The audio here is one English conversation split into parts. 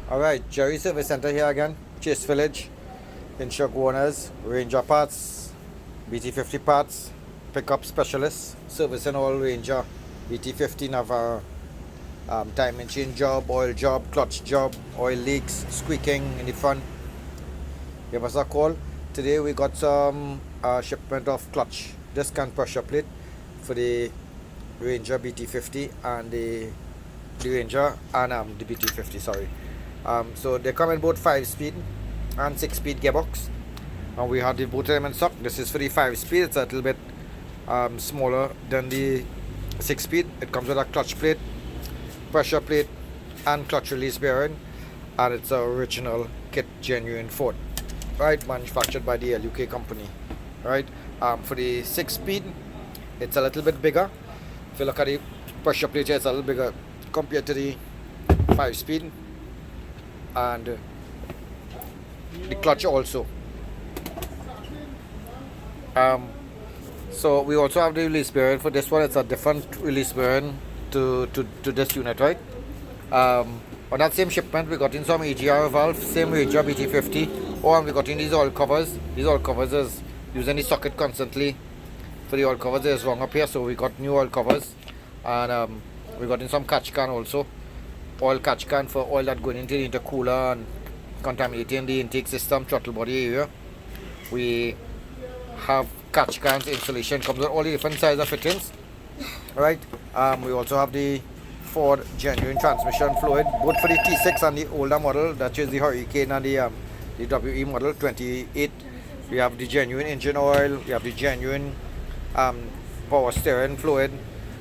Alright, Jerry Service Center here again, Chase Village, Insured Owners, Ranger Parts, BT50 Parts, Pickup Specialists, servicing all Ranger, BT50 Nava, timing chain job, oil job, clutch job, oil leaks, squeaking in the front. Give us a call. Today we got some shipment of clutch disc and pressure plate for the Ranger BT50 and the Ranger and the BT50, sorry. So they come in both 5-speed and 6-speed gearbox, and we have the both of them in stock. This is for the 5-speed. It's a little bit smaller than the 6-speed. It comes with a clutch plate, pressure plate, and clutch release bearing, and it's an original kit, genuine Ford, right, manufactured by the LUK company, right. For the 6-speed, it's a little bit bigger. If you look at the pressure plate here, it's a little bigger compared to the 5-speed, and the clutch also. So we also have the release bearing for this one. It's a different release bearing to this unit, right. On that same shipment, we got in some AGR valve, same Ranger BT50. And we got in these oil covers. These oil covers is using the socket constantly. For the oil covers, is wrong up here, so we got new oil covers, and we got in some catch can also. Oil catch can for oil that going into the intercooler and contaminating the intake system, throttle body area. We have catch cans. Installation comes with all the different size of fittings, right. We also have the Ford genuine transmission fluid, both for the T6 and the older model, that is the Hurricane and the WE model 28. We have the genuine engine oil, we have the genuine power steering fluid,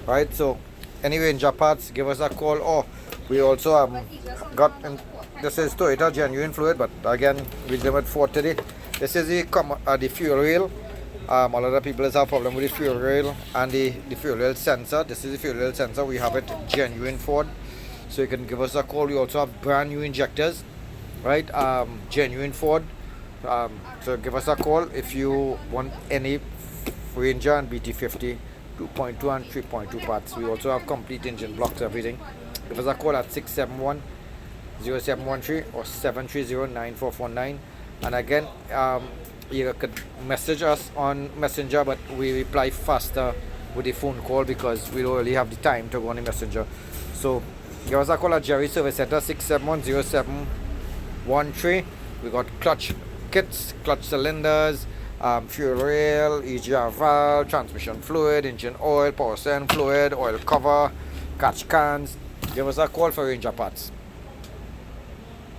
right. So any Ranger parts, give us a call. Or we also got this is Toyota genuine fluid, but again we did with Ford today. This is the fuel rail. A lot of people have a problem with the fuel rail and the fuel rail sensor. This is the fuel rail sensor. We have it genuine Ford, so you can give us a call. We also have brand new injectors, right, genuine Ford. So give us a call if you want any Ranger and BT50 2.2 and 3.2 parts. We also have complete engine blocks, everything. Give us a call at 671-0713 or 730-9449. And again, you could message us on Messenger, but we reply faster with a phone call because we don't really have the time to go on the Messenger. So give us a call at Jerry Service Center, 671-0713. We got clutch kits, clutch cylinders, fuel rail, AGR valve, transmission fluid, engine oil, power steering fluid, oil cover, catch cans. Give us a call for Ranger parts.